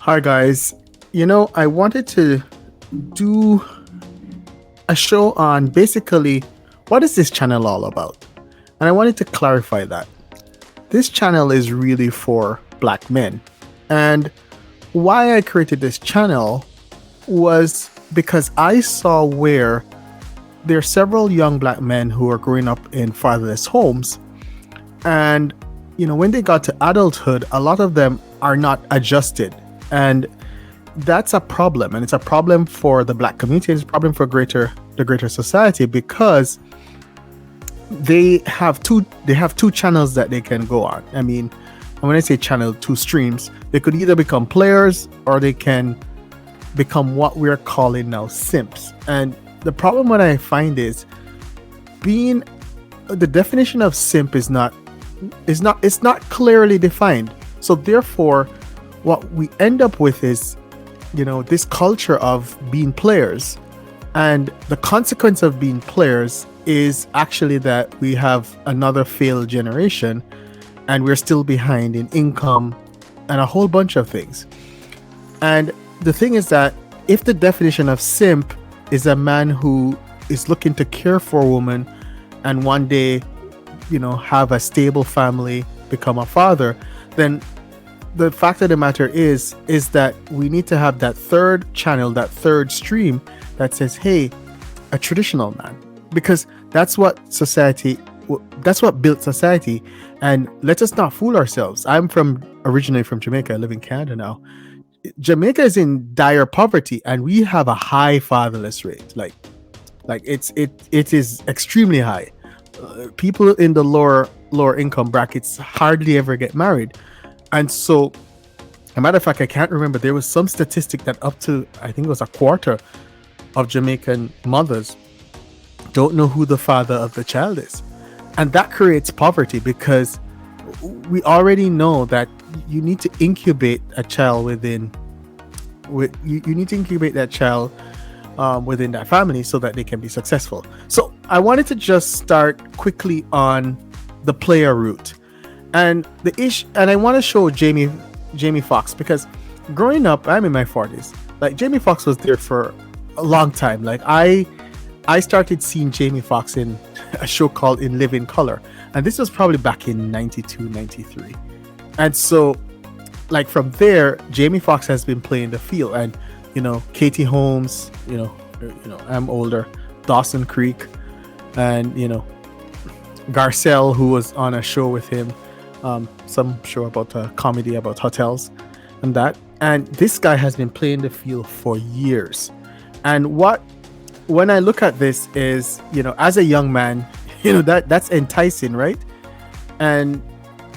Hi, guys. I wanted to do a show on basically what is this channel all about? And I wanted to clarify that. This channel is really for black men. And why I created this channel was because I saw where there are several young black men who are growing up in fatherless homes. And, when they got to adulthood, a lot of them are not adjusted. And that's a problem, and it's a problem for the black community. It's a problem for the greater society because they have two channels that they can go on. I mean, and when I say channel, two streams, they could either become players or they can become what we're calling now simps. And the problem what I find is being the definition of simp is not clearly defined. So therefore, what we end up with is, this culture of being players. And the consequence of being players is actually that we have another failed generation and we're still behind in income and a whole bunch of things. And the thing is that if the definition of simp is a man who is looking to care for a woman and one day, have a stable family, become a father, then the fact of the matter is that we need to have that third channel, that third stream that says, hey, a traditional man, because that's what built society. And let us not fool ourselves. I'm originally from Jamaica. I live in Canada now. Jamaica is in dire poverty and we have a high fatherless rate. Like it is extremely high. People in the lower income brackets hardly ever get married. And so, a matter of fact, I can't remember, there was some statistic that up to, I think it was a quarter of Jamaican mothers don't know who the father of the child is. And that creates poverty because we already know that you need to incubate a child within that family so that they can be successful. So I wanted to just start quickly on the player route. And I want to show Jamie Foxx because growing up, I'm in my 40s. Like Jamie Foxx was there for a long time. Like I started seeing Jamie Foxx in a show called In Living Color, and this was probably back in 92, 93. And so, like from there, Jamie Foxx has been playing the field, and Katie Holmes, I'm older, Dawson Creek, and Garcelle, who was on a show with him. Some show about a comedy about hotels and that. And this guy has been playing the field for years. And when I look at this is, as a young man, that's enticing, right? And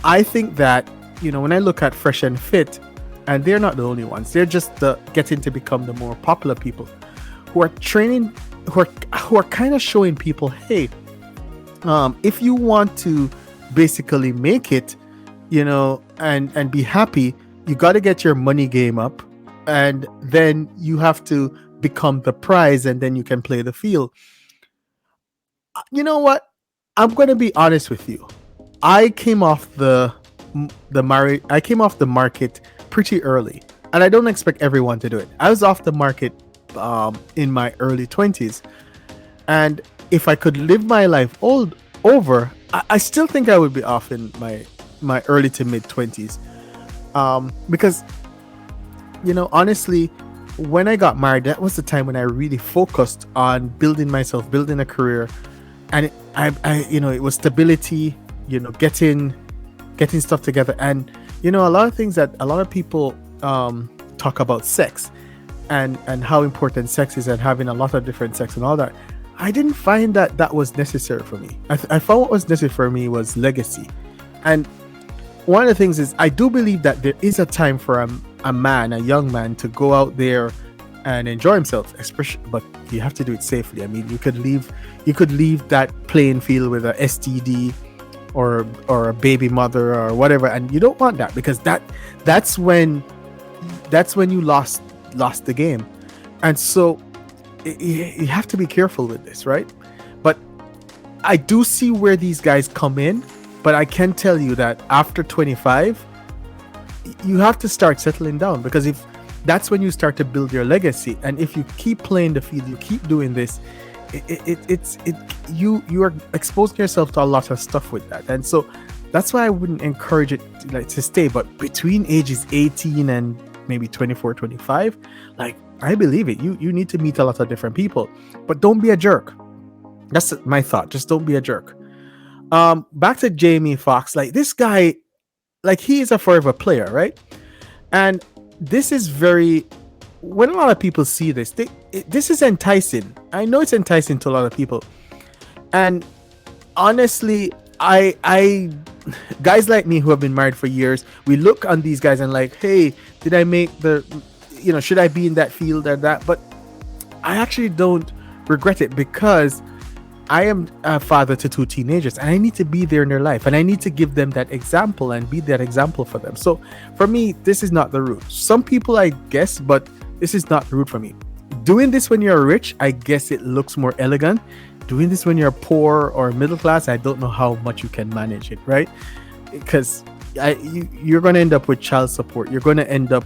I think that, when I look at Fresh and Fit, and they're not the only ones, they're just getting to become the more popular people who are training, who are kind of showing people, hey, if you want to basically make it, and be happy, you got to get your money game up, and then you have to become the prize, and then you can play the field. You know what? I'm going to be honest with you. I came off the market pretty early, and I don't expect everyone to do it. I was off the market in my early 20s, and if I could live my life over, I still think I would be off in my early to mid 20s, because honestly, when I got married, that was the time when I really focused on building myself, building a career, and it was stability, getting stuff together, and a lot of things that a lot of people talk about sex and how important sex is and having a lot of different sex and all that. I didn't find that was necessary for me. I found what was necessary for me was legacy. And one of the things is I do believe that there is a time for a young man to go out there and enjoy himself, especially, but you have to do it safely. I mean, you could leave that playing field with a STD or a baby mother or whatever, and you don't want that, because that's when you lost the game. And so you have to be careful with this, right? But I do see where these guys come in, but I can tell you that after 25, you have to start settling down, because that's when you start to build your legacy. And if you keep playing the field, you keep doing this, you are exposing yourself to a lot of stuff with that. And so that's why I wouldn't encourage it to stay. But between ages 18 and maybe 24, 25, like, I believe it. You need to meet a lot of different people, but don't be a jerk. That's my thought. Just don't be a jerk. Back to Jamie Foxx. Like, this guy, like, he is a forever player, right? And this is when a lot of people see this, this is enticing. I know it's enticing to a lot of people. And honestly, I guys like me who have been married for years, we look on these guys and like, hey, did I make should I be in that field or that? But I actually don't regret it, because I am a father to 2 teenagers, and I need to be there in their life, and I need to give them that example and be that example for them. So for me, this is not the route. Some people, I guess, but this is not the route for me. Doing this when you're rich, I guess it looks more elegant. Doing this when you're poor or middle class, I don't know how much you can manage it, right? Because you're going to end up with child support. You're going to end up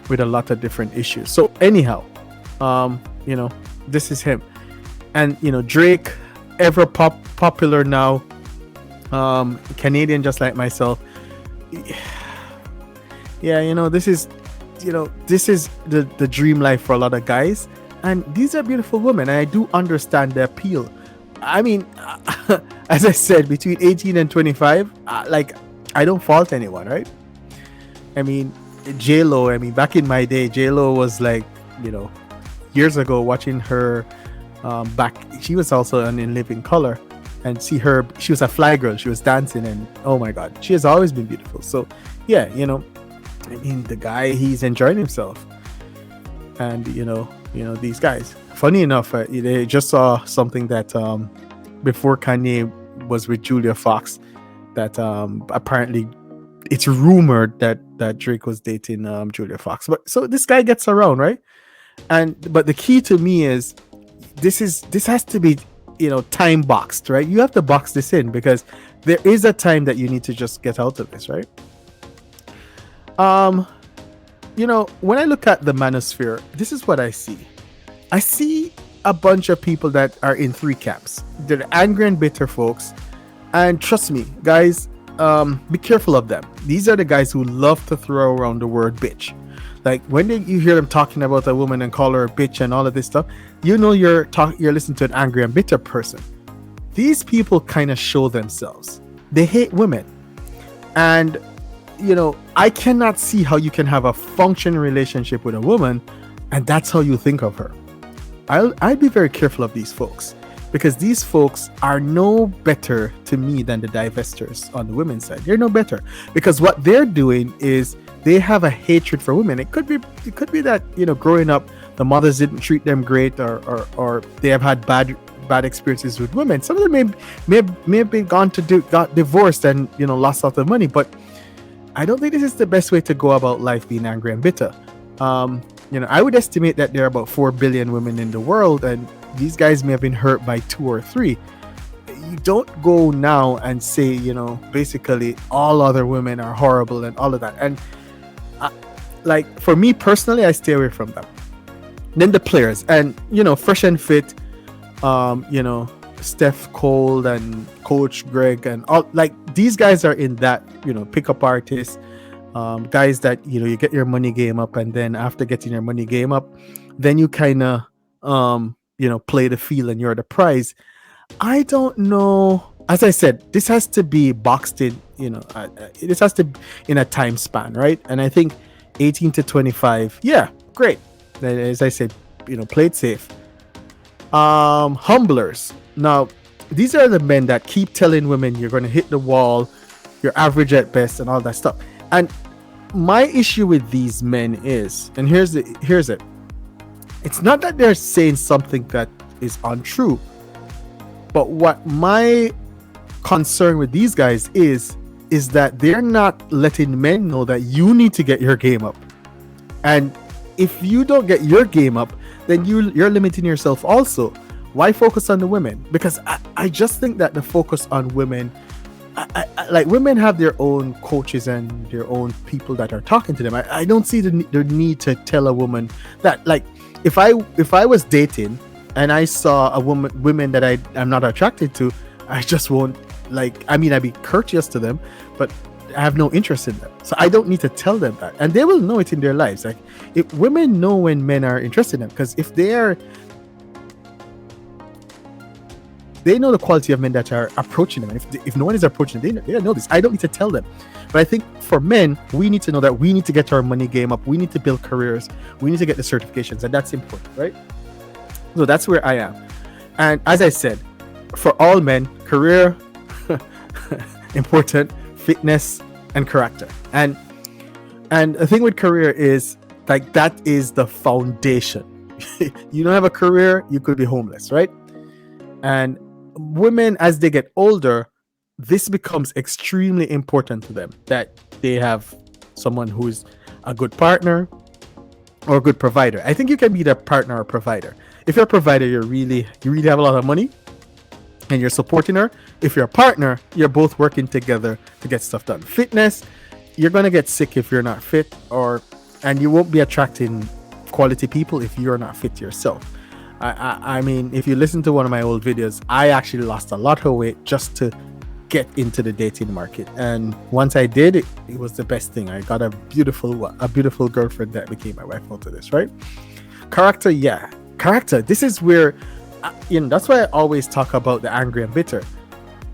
with a lot of different issues. So anyhow, this is him. And, Drake, ever popular now, Canadian just like myself. Yeah, this is the dream life for a lot of guys, and these are beautiful women, and I do understand the appeal. I mean, as I said, between 18 and 25, like, I don't fault anyone, right? I mean, J-Lo, back in my day, J-Lo was like, years ago, watching her back, she was also in Living Color, and see her, she was a fly girl, she was dancing, and oh my god, she has always been beautiful. So yeah, the guy, he's enjoying himself. And these guys, funny enough, they just saw something that before Kanye was with Julia Fox, that apparently it's rumored that Drake was dating Julia Fox. But so this guy gets around, right? But the key to me is this has to be time boxed, right? You have to box this in, because there is a time that you need to just get out of this, right? When I look at the manosphere, this is what I see. I see a bunch of people that are in 3 camps. They're angry and bitter folks, and trust me, guys, be careful of them. These are the guys who love to throw around the word bitch. Like, when you hear them talking about a woman and call her a bitch and all of this stuff, you're listening to an angry and bitter person. These people kind of show themselves. They hate women. And, I cannot see how you can have a functioning relationship with a woman and that's how you think of her. I'd be very careful of these folks, because these folks are no better to me than the divestors on the women's side. They're no better, because what they're doing is they have a hatred for women. It could be that growing up the mothers didn't treat them great, or they have had bad experiences with women. Some of them may have been got divorced and lost out of money. But I don't think this is the best way to go about life, being angry and bitter. I would estimate that there are about 4 billion women in the world, and these guys may have been hurt by 2 or 3. You don't go now and say, basically all other women are horrible and all of that. And like, for me personally, I stay away from them. Then the players, and fresh and fit, Steph Cole and Coach Greg and all, like, these guys are in that, pickup artists, guys that you get your money game up, and then after getting your money game up, then you kind of play the field and you're the prize. I don't know. As I said, this has to be boxed in, this has to be in a time span, right? And I think 18 to 25, yeah, great. As I said, play it safe. Humblers. Now, these are the men that keep telling women you're going to hit the wall, you're average at best, and all that stuff. And my issue with these men is, and here's it. It's not that they're saying something that is untrue, but what my concern with these guys is that they're not letting men know that you need to get your game up. And if you don't get your game up, then you're limiting yourself also. Why focus on the women? Because I just think that the focus on women like women have their own coaches and their own people that are talking to them. I don't see the need to tell a woman that, like, if I was dating and I saw a women that I'm not attracted to, I just won't, like, I mean, I'd be courteous to them, but I have no interest in them. So I don't need to tell them that, and they will know it in their lives. Like, if women know when men are interested in them, because if they know the quality of men that are approaching them. And if no one is approaching them, they know this. I don't need to tell them. But I think for men, we need to know that we need to get our money game up. We need to build careers. We need to get the certifications. And that's important, right? So that's where I am. And as I said, for all men, career, important, fitness, and character. And the thing with career is, like, that is the foundation. You don't have a career, you could be homeless, right? And women, as they get older, this becomes extremely important to them, that they have someone who is a good partner or a good provider. I think you can be the partner or provider. If you're a provider, you really have a lot of money and you're supporting her. If you're a partner, you're both working together to get stuff done. Fitness, you're going to get sick if you're not fit, and you won't be attracting quality people if you're not fit yourself. I mean, if you listen to one of my old videos, I actually lost a lot of weight just to get into the dating market. And once I did, it was the best thing. I got a beautiful girlfriend that became my wife after this, right? Character, yeah. Character, this is where, that's why I always talk about the angry and bitter.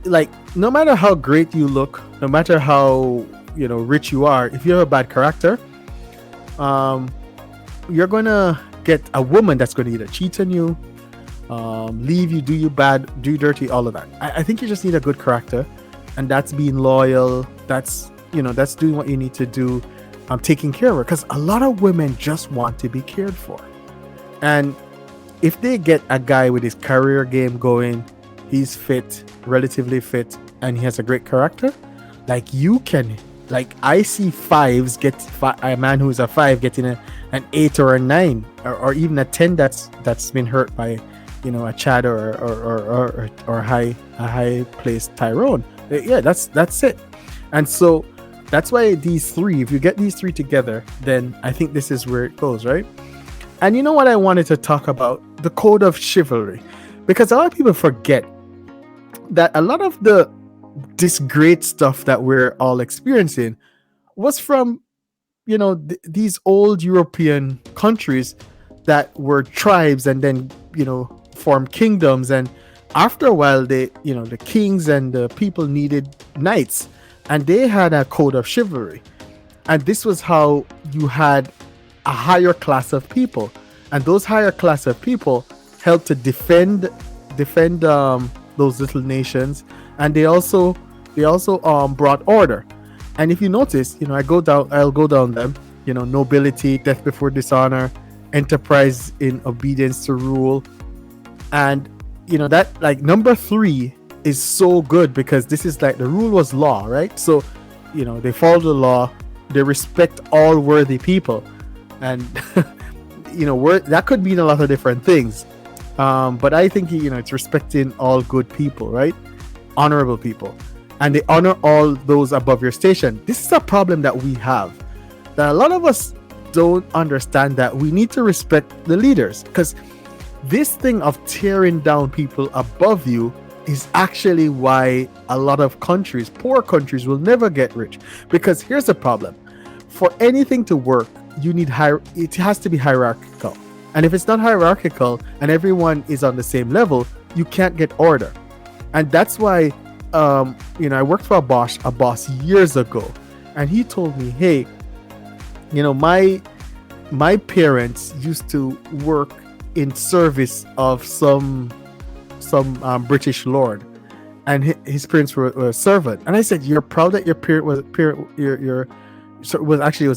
Like, no matter how great you look, no matter how, rich you are, if you have a bad character, you're going to get a woman that's going to either cheat on you, leave you, do you bad, do you dirty, all of that. I think you just need a good character, and that's being loyal. That's that's doing what you need to do. Taking care of her, because a lot of women just want to be cared for. And if they get a guy with his career game going, he's fit, relatively fit, and he has a great character, like, you can, like, I see fives get a man who's a 5 getting an 8 or a 9 or even a 10 that's been hurt by a Chad or a high placed Tyrone. Yeah, that's it. And so that's why these three, if you get these three together, then I think this is where it goes, right? And you know what I wanted to talk about? The code of chivalry. Because a lot of people forget that a lot of this great stuff that we're all experiencing was from these old European countries that were tribes, and then formed kingdoms, and after a while the kings and the people needed knights, and they had a code of chivalry, and this was how you had a higher class of people, and those higher class of people helped to defend those little nations, and they also brought order. And if you notice, I'll go down them, nobility, death before dishonor, enterprise in obedience to rule. And, that, like, number 3 is so good, because this is like the rule was law, right? So, they follow the law, they respect all worthy people. And, that could mean a lot of different things. But I think, it's respecting all good people, right? Honorable people. And they honor all those above your station. This is a problem that we have, that a lot of us don't understand, that we need to respect the leaders, because this thing of tearing down people above you is actually why a lot of countries, poor countries, will never get rich. Because here's the problem: for anything to work, it has to be hierarchical. And if it's not hierarchical and everyone is on the same level, you can't get order. And that's why I worked for a boss years ago, and he told me, hey, my parents used to work in service of some British lord, and his parents were a servant. And I said, you're proud that your parent was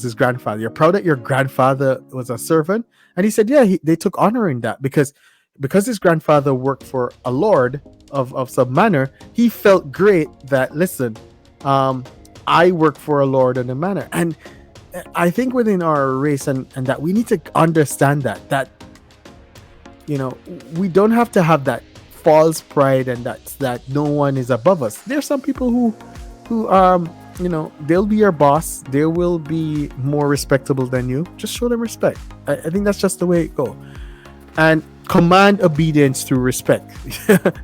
his grandfather. You're proud that your grandfather was a servant? And he said, yeah, they took honor in that, because his grandfather worked for a lord of some manor. He felt great that, listen, I work for a lord and a manor. And I think within our race, and that we need to understand that we don't have to have that false pride, and that no one is above us. There's some people who who they'll be your boss. They will be more respectable than you. Just show them respect. I think that's just the way it go. And command obedience through respect.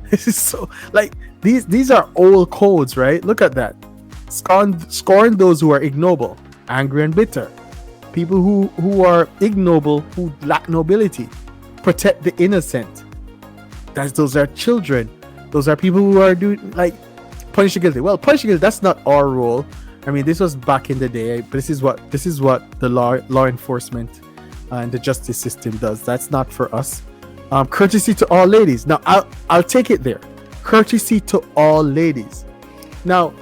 This is so like these are old codes, right? Look at that. Scorn those who are ignoble, angry and bitter. People who are ignoble, who lack nobility. Protect the innocent. Those are children. Those are people who are doing like punish the guilty. Well, punish the guilty, that's not our role. I mean, this was back in the day, but this is what the law enforcement and the justice system does. That's not for us. Courtesy to all ladies. Now, I'll take it there. Courtesy to all ladies. Now,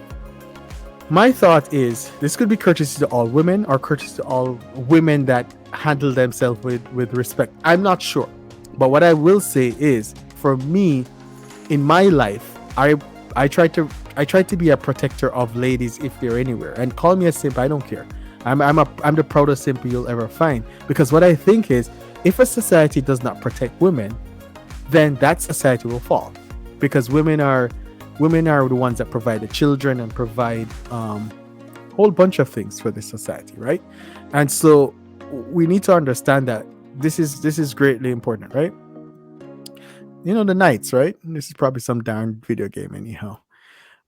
my thought is this could be courtesy to all women or courtesy to all women that handle themselves with respect. I'm not sure. But what I will say is, for me, in my life, I try to be a protector of ladies if they're anywhere. And call me a simp, I don't care. I'm the proudest simp you'll ever find. Because what I think is, if a society does not protect women, then that society will fall. Because women are the ones that provide the children and provide a whole bunch of things for the society, right? And so we need to understand that this is greatly important, right? The Knights, right? This is probably some darn video game anyhow.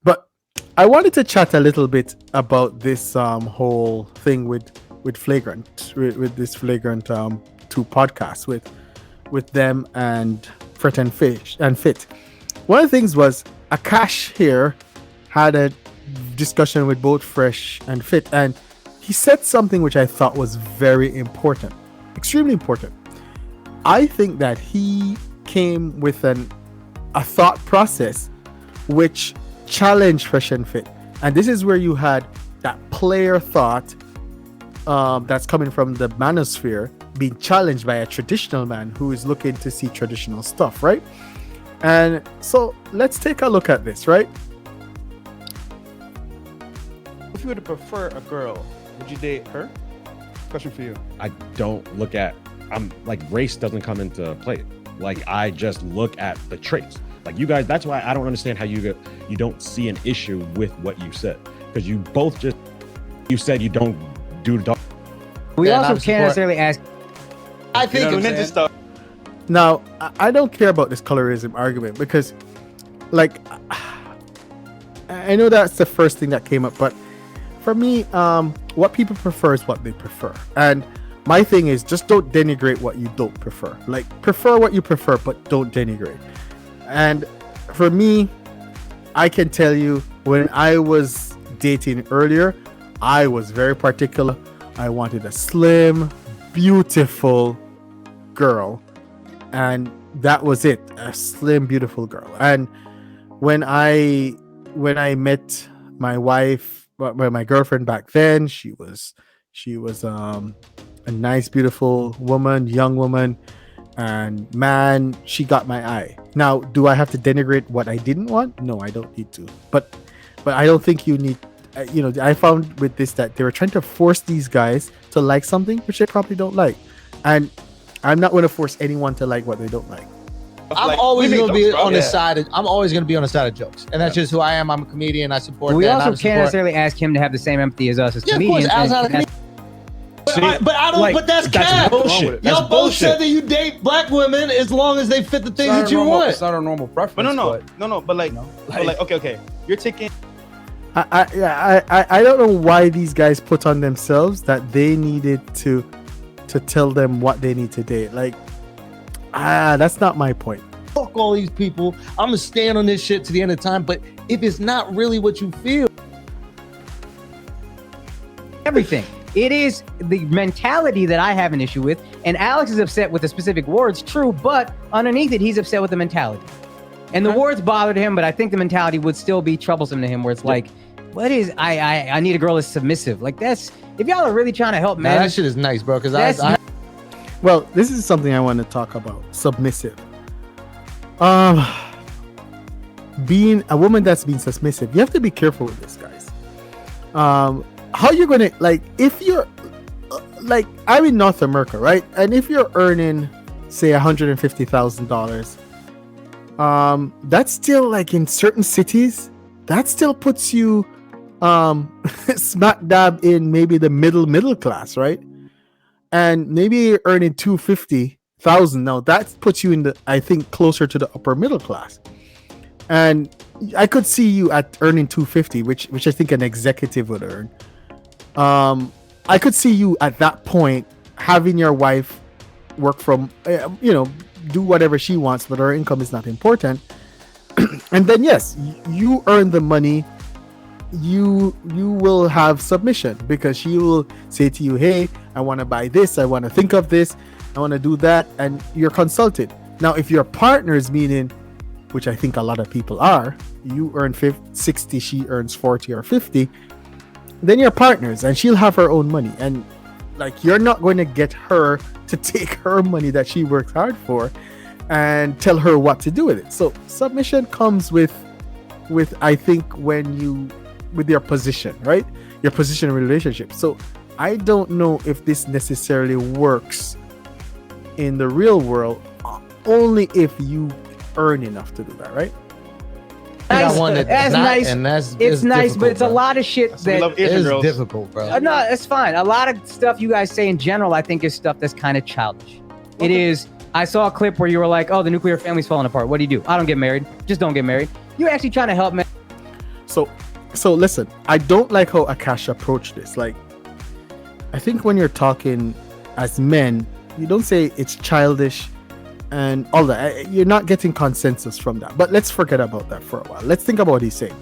But I wanted to chat a little bit about this whole thing with Flagrant, with this Flagrant 2 podcast with them and Fret and Fit. One of the things was Akash here had a discussion with both Fresh and Fit, and he said something which I thought was very important, extremely important. I think that he came with a thought process which challenged Fresh and Fit, and this is where you had that player thought that's coming from the manosphere being challenged by a traditional man who is looking to see traditional stuff, right? And so let's take a look at this, right? If you were to prefer a girl, would you date her? Question for you. I don't look at, race doesn't come into play. Like, I just look at the traits. Like, you guys, that's why I don't understand how you don't see an issue with what you said. Because you both you said you don't do dog. We also can't necessarily ask. I think ninja stuff. Now, I don't care about this colorism argument because, like, I know that's the first thing that came up, but for me, what people prefer is what they prefer. And my thing is just don't denigrate what you don't prefer. Like, prefer what you prefer, but don't denigrate. And for me, I can tell you when I was dating earlier, I was very particular. I wanted a slim, beautiful girl. And that was it, a slim, beautiful girl. And when I met my wife, my girlfriend back then, she was a nice, beautiful woman, young woman, and man, she got my eye. Now, do I have to denigrate what I didn't want? No, I don't need to. But I don't think you need. I found with this that they were trying to force these guys to like something which they probably don't like, and I'm not going to force anyone to like what they don't like. I'm always going to be on the side. I'm always going to be on the side of jokes, and that's just who I am. I'm a comedian. I support. We also can't necessarily ask him to have the same empathy as us as comedians. Of course, but I don't. But that's cap. Bullshit. Y'all both said that you date black women as long as they fit the things that you want. It's not a normal preference. But no. But okay. You're taking. I don't know why these guys put on themselves that they needed to tell them what they need to date. Like, that's not my point. Fuck all these people. I'm gonna stand on this shit to the end of time. But if it's not really what you feel, everything. It is the mentality that I have an issue with, and Alex is upset with the specific words, true, but underneath it, he's upset with the mentality. And the words bothered him, but I think the mentality would still be troublesome to him, where it's like, what is, I need a girl that's submissive. Like, that's, if y'all are really trying to help men. That shit is nice, bro, because well, this is something I want to talk about, submissive. Being a woman that's being submissive, you have to be careful with this, guys. How you're gonna, like, if you're like, I'm in North America, right? And if you're earning, say, $150,000, that's still, like, in certain cities, that still puts you smack dab in maybe the middle class, right? And maybe you're earning 250,000. Now that puts you in the, I think, closer to the upper middle class. And I could see you at earning 250, which I think an executive would earn. I could see you at that point having your wife work from, do whatever she wants, but her income is not important. And then yes, you earn the money. You will have submission because she will say to you, hey, I want to buy this, I want to think of this, I want to do that, and you're consulted. Now if your partners, meaning, which I think a lot of people are, you earn 60, she earns 40 or 50, then you're partners and she'll have her own money, and like you're not going to get her to take her money that she works hard for and tell her what to do with it. So submission comes with I think with your position, right? Your position in a relationship. So I don't know if this necessarily works in the real world, only if you earn enough to do that, right? That's nice. And it's nice, but it's a lot of shit that love Asian is girls. difficult, bro. no, it's fine. A lot of stuff you guys say in general, I think, is stuff that's kind of childish. It is. I saw a clip where you were like, "Oh, the nuclear family's falling apart. What do you do? I don't get married. Just don't get married." You're actually trying to help men. So listen, I don't like how Akash approached this. Like, I think when you're talking as men, you don't say it's childish and all that. You're not getting consensus from that. But let's forget about that for a while. Let's think about what he's saying.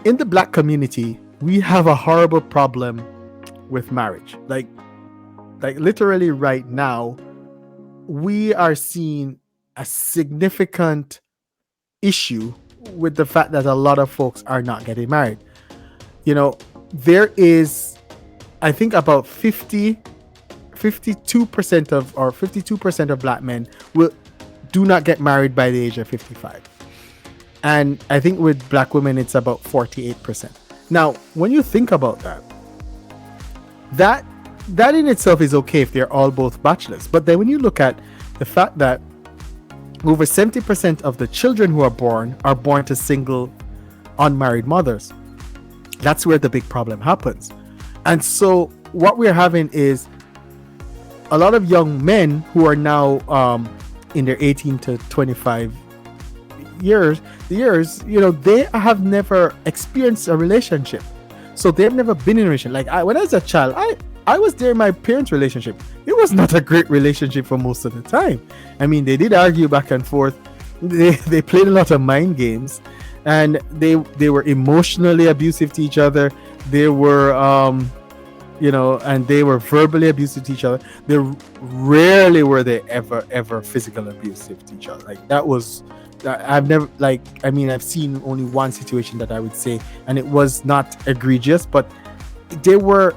In the black community, we have a horrible problem with marriage. Like literally right now, we are seeing a significant issue with the fact that a lot of folks are not getting married. There is, I think, about 52% of black men do not get married by the age of 55. And I think with black women, it's about 48%. Now, when you think about that in itself is okay if they're all both bachelors. But then when you look at the fact that over 70% of the children who are born to single, unmarried mothers, that's where the big problem happens. And so what we're having is a lot of young men who are now in their 18 to 25 years, they have never experienced a relationship. So they've never been in a relationship. Like when I was a child, I was there in my parents' relationship. It was not a great relationship for most of the time. I mean, they did argue back and forth. They played a lot of mind games, and they were emotionally abusive to each other. They were, and they were verbally abusive to each other. They rarely were they ever physical abusive to each other. Like that was, I've never I've seen only one situation that I would say, and it was not egregious, but they were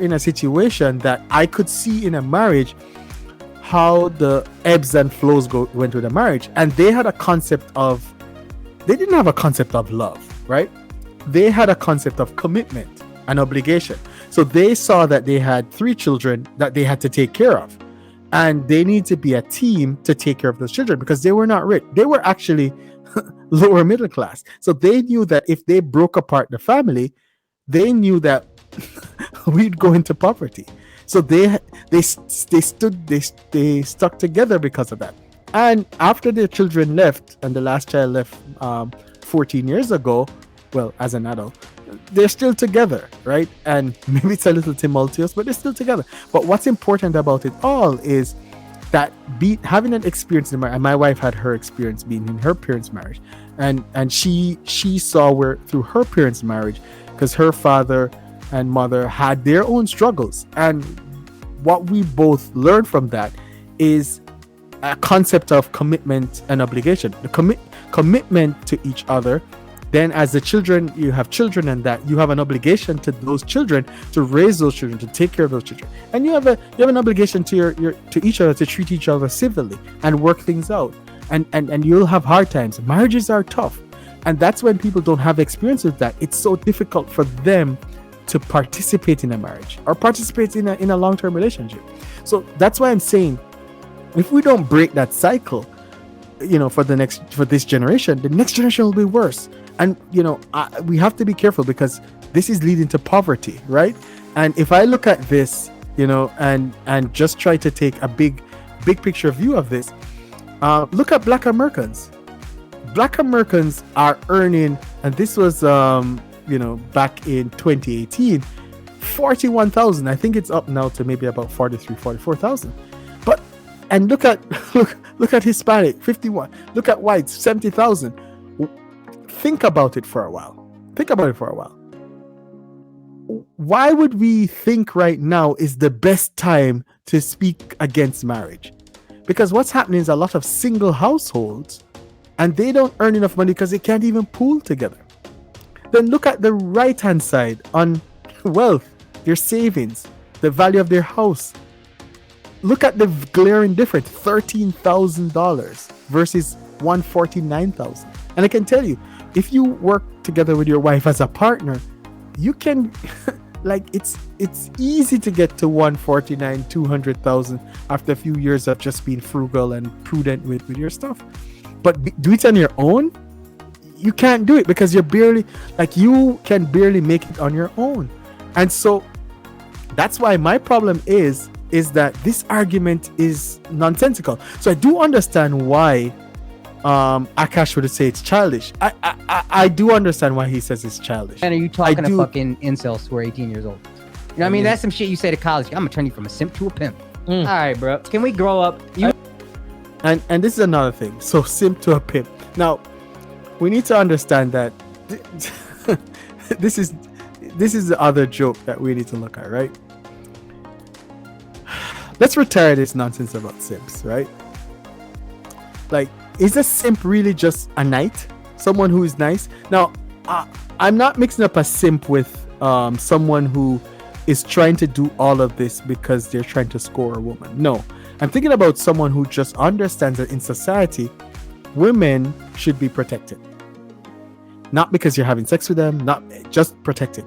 in a situation that I could see in a marriage how the ebbs and flows went with a marriage. And they didn't have a concept of love, right? They had a concept of commitment and obligation. So they saw that they had 3 children that they had to take care of, and they need to be a team to take care of those children because they were not rich. They were actually lower middle class. So they knew that if they broke apart the family, they knew that we'd go into poverty. So they stuck together because of that. And after their children left, and the last child left 14 years ago, well, as an adult, they're still together, right? And maybe it's a little tumultuous, but they're still together. But what's important about it all is that having an experience in marriage, and my wife had her experience being in her parents' marriage, and she saw where through her parents' marriage, because her father and mother had their own struggles, and what we both learned from that is a concept of commitment and obligation. The commitment to each other. Then as the children, you have children, and that you have an obligation to those children, to raise those children, to take care of those children, and you have an obligation to each other, to treat each other civilly and work things out. And you'll have hard times. Marriages are tough, and that's when people don't have experience with that. It's so difficult for them to participate in a marriage or participate in a long-term relationship. So that's why I'm saying, if we don't break that cycle, for this generation, the next generation will be worse. And we have to be careful because this is leading to poverty, right? And if I look at this, and just try to take a big picture view of this, look at Black Americans. Black Americans are earning, and this was back in 2018, 41,000. I think it's up now to maybe about 44,000. But and look at Hispanic, 51. Look at whites, 70,000. Think about it for a while. Why would we think right now is the best time to speak against marriage? Because what's happening is a lot of single households, and they don't earn enough money because they can't even pool together. Then look at the right-hand side on wealth, their savings, the value of their house. Look at the glaring difference, $13,000 versus $149,000. And I can tell you, if you work together with your wife as a partner, you can it's easy to get to 149, 200,000 after a few years of just being frugal and prudent with your stuff. But do it on your own, you can't do it because you can barely make it on your own. And so that's why my problem is that this argument is nonsensical. So I do understand why Akash would say it's childish. I do understand why he says it's childish. And are you talking to fucking incels who are 18 years old? You know what I mean? That's some shit you say to college. I'm gonna turn you from a simp to a pimp. All right, bro. Can we grow up? And this is another thing. So simp to a pimp. Now, we need to understand that this is the other joke that we need to look at, right? Let's retire this nonsense about simps, right? Like, is a simp really just a knight? Someone who is nice? Now, I'm not mixing up a simp with someone who is trying to do all of this because they're trying to score a woman. No, I'm thinking about someone who just understands that in society, women should be protected. Not because you're having sex with them, not just protected.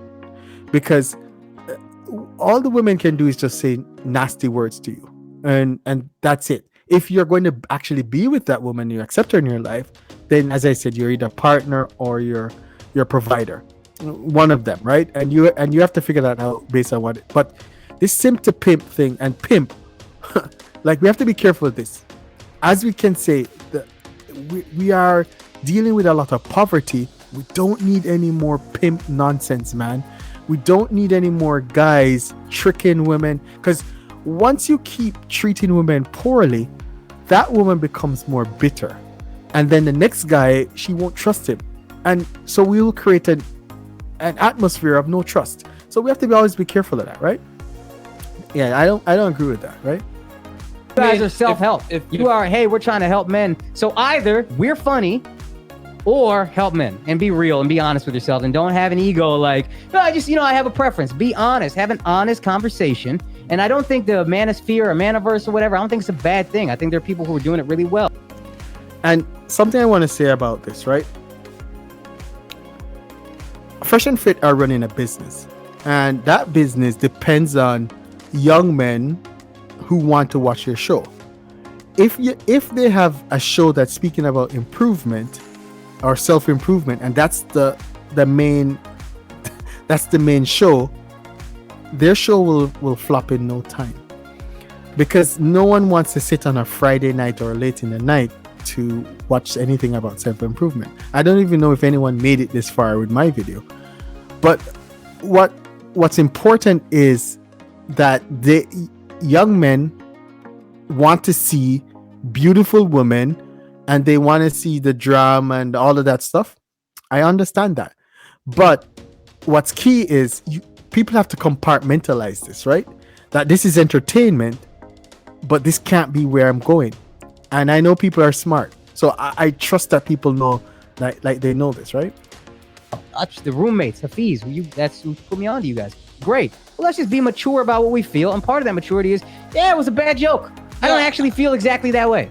Because all the women can do is just say nasty words to you. And that's it. If you're going to actually be with that woman, you accept her in your life, then as I said, you're either partner or you're provider. One of them, right? And you have to figure that out based on what but this simp to pimp thing and pimp, like we have to be careful with this. As we can say, we are dealing with a lot of poverty. We don't need any more pimp nonsense, man. We don't need any more guys tricking women, because once you keep treating women poorly, that woman becomes more bitter, and then the next guy, she won't trust him, and so we will create an atmosphere of no trust. So we have to always be careful of that, right? Yeah, I don't agree with that, right? You guys are self-help. Hey, we're trying to help men. So either we're funny or help men, and be real and be honest with yourself, and don't have an ego like, no, I have a preference. Be honest, have an honest conversation. And I don't think the manosphere or manaverse or whatever, I don't think it's a bad thing. I think there are people who are doing it really well. And something I want to say about this, right? Fresh and Fit are running a business, and that business depends on young men who want to watch your show. If they have a show that's speaking about improvement or self-improvement, and that's the main show, their show will flop in no time, because no one wants to sit on a Friday night or late in the night to watch anything about self-improvement. I don't even know if anyone made it this far with my video. But what's important is that the young men want to see beautiful women, and they want to see the drama and all of that stuff. I understand that. But what's key is people have to compartmentalize this, right? That this is entertainment, but this can't be where I'm going. And I know people are smart, so I trust that people know, like they know this, right? The roommates, Hafiz, that's who put me on to you guys. Great. Well, let's just be mature about what we feel, and part of that maturity is, it was a bad joke. I don't actually feel exactly that way.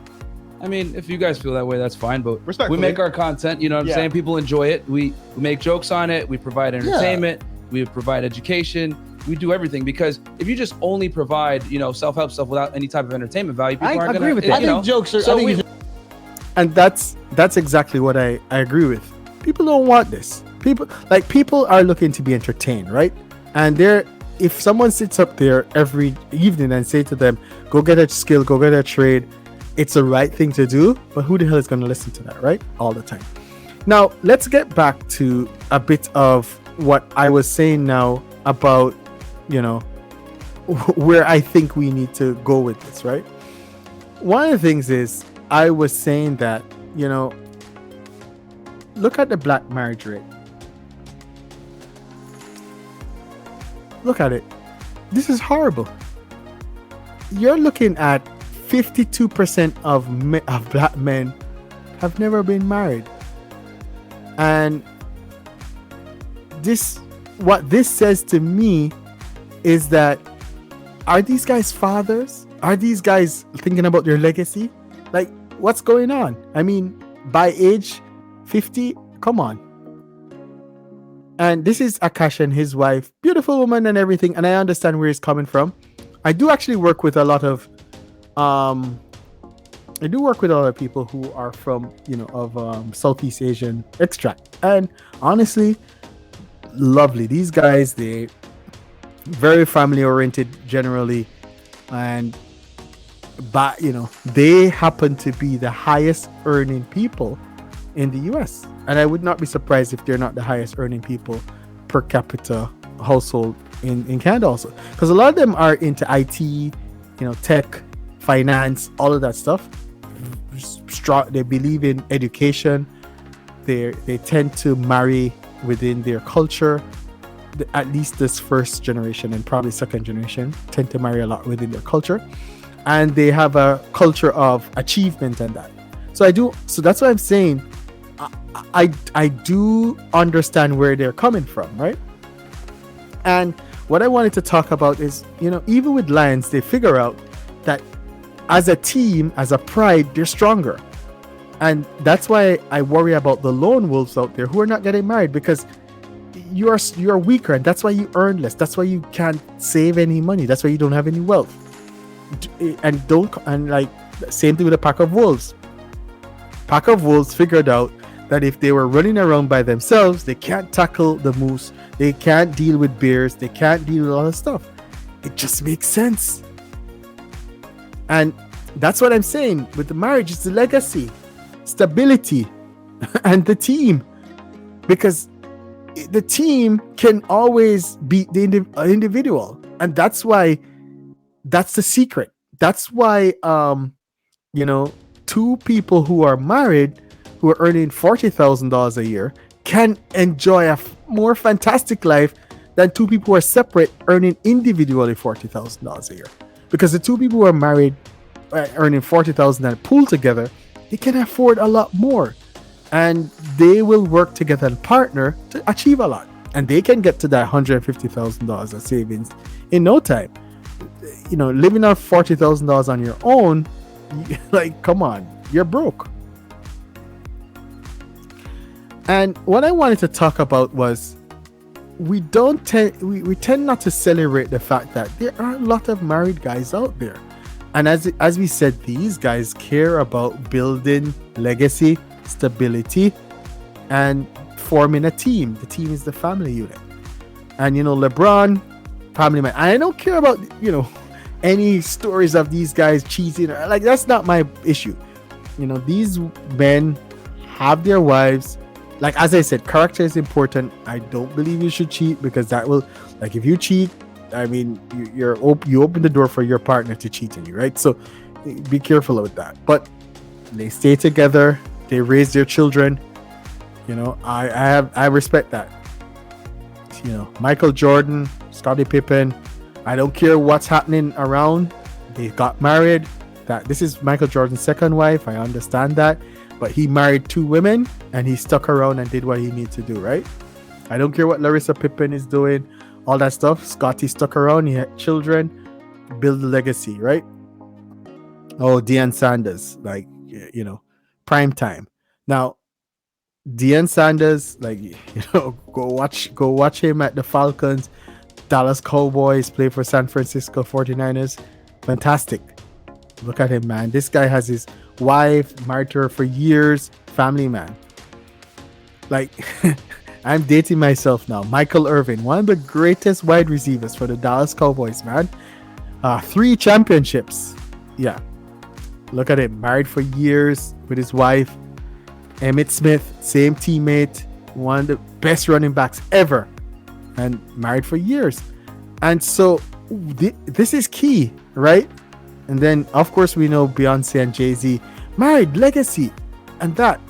I mean, if you guys feel that way, that's fine. But Respectfully. we make our content, you know what I'm saying? People enjoy it. We make jokes on it. We provide entertainment. We provide education. We do everything, because if you just only provide, self-help stuff without any type of entertainment value, people aren't agree with gonna, that. I think jokes are. And that's exactly what I agree with. People don't want this. People are looking to be entertained, right? And if someone sits up there every evening and say to them, go get a skill, go get a trade, it's the right thing to do. But who the hell is going to listen to that, right? All the time. Now, let's get back to a bit of what I was saying now about, where I think we need to go with this, right? One of the things is I was saying that, look at the black marriage rate. Look at it. This is horrible. You're looking at 52% of black men have never been married. And what this says to me is that, are these guys fathers? Are these guys thinking about their legacy? Like, what's going on? I mean, by age 50, come on. And this is Akash and his wife, beautiful woman and everything. And I understand where he's coming from. I do actually work with a lot of people who are from, Southeast Asian extract. And honestly, lovely. These guys, they very family oriented generally, and they happen to be the highest earning people in the US, and I would not be surprised if they're not the highest earning people per capita household in Canada also, because a lot of them are into IT, tech, finance, all of that stuff. They believe in education. They tend to marry within their culture. At least this first generation and probably second generation tend to marry a lot within their culture, and they have a culture of achievement and that. So that's what I'm saying. I do understand where they're coming from, right? And what I wanted to talk about is, even with Lions, they figure out that as a team, as a pride, they're stronger. And that's why I worry about the lone wolves out there who are not getting married, because you're weaker, and that's why you earn less. That's why you can't save any money. That's why you don't have any wealth. And like same thing with a pack of wolves. Pack of wolves figured out that if they were running around by themselves, they can't tackle the moose, they can't deal with bears, they can't deal with all the stuff. It just makes sense. And that's what I'm saying with the marriage. It's the legacy, stability, and the team, because the team can always beat the individual, and that's the secret. That's why two people who are married, who are earning $40,000 a year, can enjoy a more fantastic life than two people who are separate earning individually $40,000 a year. Because the two people who are married earning $40,000 and pool together, they can afford a lot more, and they will work together and partner to achieve a lot, and they can get to that $150,000 of savings in no time. Living on $40,000 on your own, like, come on, you're broke. And what I wanted to talk about was, we tend not to celebrate the fact that there are a lot of married guys out there. And as we said, these guys care about building legacy, stability, and forming a team. The team is the family unit. And LeBron, family man. I don't care about any stories of these guys cheating. Like, that's not my issue. These men have their wives. Like, as I said, character is important. I don't believe you should cheat, because that will, like, if you cheat, I mean, you open the door for your partner to cheat on you, right? So be careful with that. But they stay together, they raise their children. I respect that. Michael Jordan, Scottie Pippen, I don't care what's happening around. They got married. This is Michael Jordan's second wife. I understand that. But he married two women, and he stuck around and did what he needed to do, right? I don't care what Larissa Pippen is doing, all that stuff. Scottie stuck around, he had children, build a legacy, right? Oh, Deion Sanders, like, prime time. Now, Deion Sanders, like, go watch him at the Falcons, Dallas Cowboys, play for San Francisco 49ers. Fantastic. Look at him, man. This guy has his wife, married to her for years, family man. Like, I'm dating myself now. Michael Irvin, one of the greatest wide receivers for the Dallas Cowboys, man. 3 championships. Yeah. Look at him. Married for years with his wife. Emmitt Smith, same teammate. One of the best running backs ever. And married for years. And so this is key, right? And then, of course, we know Beyonce and Jay-Z. Married, legacy, and that.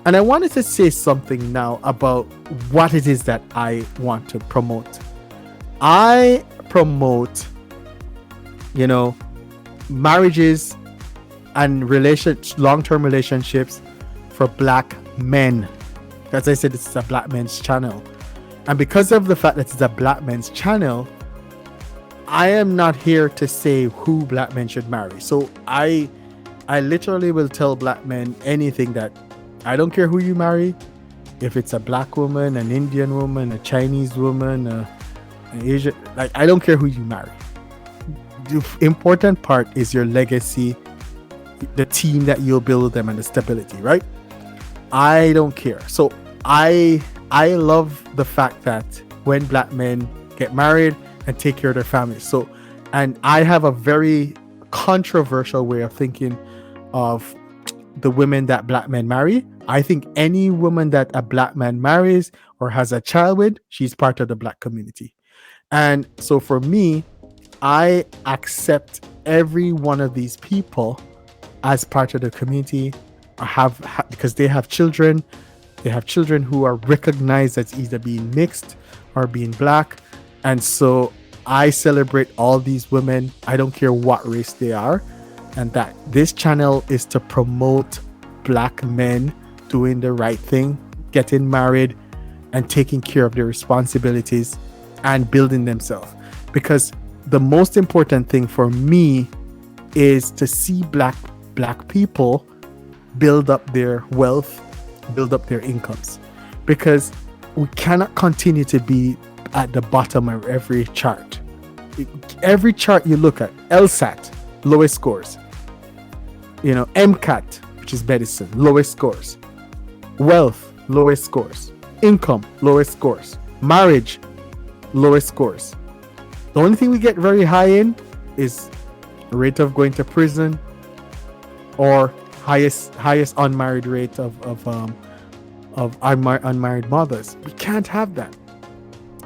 And I wanted to say something now about what it is that I want to promote. I promote, marriages and long-term relationships for Black men. As I said, it's a Black men's channel. And because of the fact that it's a Black men's channel, I am not here to say who Black men should marry. So I literally will tell Black men anything that I don't care who you marry. If it's a Black woman, an Indian woman, a Chinese woman, an Asian, like, I don't care who you marry. The important part is your legacy, the team that you'll build with them, and the stability, right? I don't care. So I love the fact that when Black men get married and take care of their families. So, and I have a very controversial way of thinking of the women that Black men marry. I think any woman that a Black man marries or has a child with, she's part of the Black community. And so for me, I accept every one of these people as part of the community. Because they have children. They have children who are recognized as either being mixed or being Black. And so I celebrate all these women. I don't care what race they are. And that this channel is to promote Black men doing the right thing, getting married and taking care of their responsibilities and building themselves. Because the most important thing for me is to see black people build up their wealth, build up their incomes. Because we cannot continue to be at the bottom of every chart. Every chart you look at, LSAT, lowest scores. MCAT, which is medicine, lowest scores. Wealth, lowest scores. Income, lowest scores. Marriage, lowest scores. The only thing we get very high in is rate of going to prison or highest unmarried rate of unmarried mothers. We can't have that.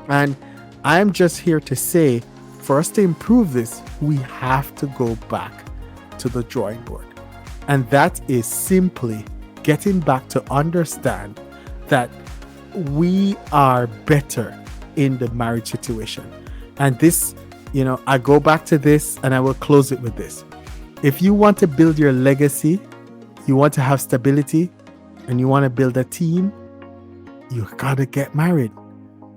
And I'm just here to say, for us to improve this, we have to go back to the drawing board. And that is simply getting back to understand that we are better in the marriage situation. And this, I go back to this and I will close it with this. If you want to build your legacy, you want to have stability, and you want to build a team, you got to get married.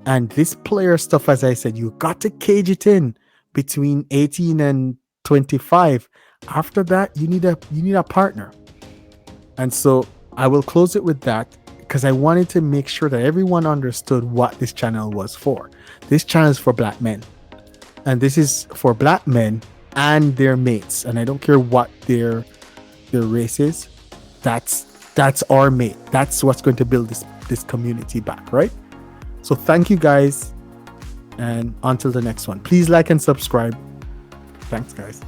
And this player stuff, as I said, you got to cage it in between 18 and 25. After that, you need a partner. And so I will close it with that, because I wanted to make sure that everyone understood what this channel was for. This channel is for Black men. And this is for Black men and their mates. And I don't care what their race is. That's our mate. That's what's going to build this community back, right? So thank you guys. And until the next one, please like and subscribe. Thanks, guys.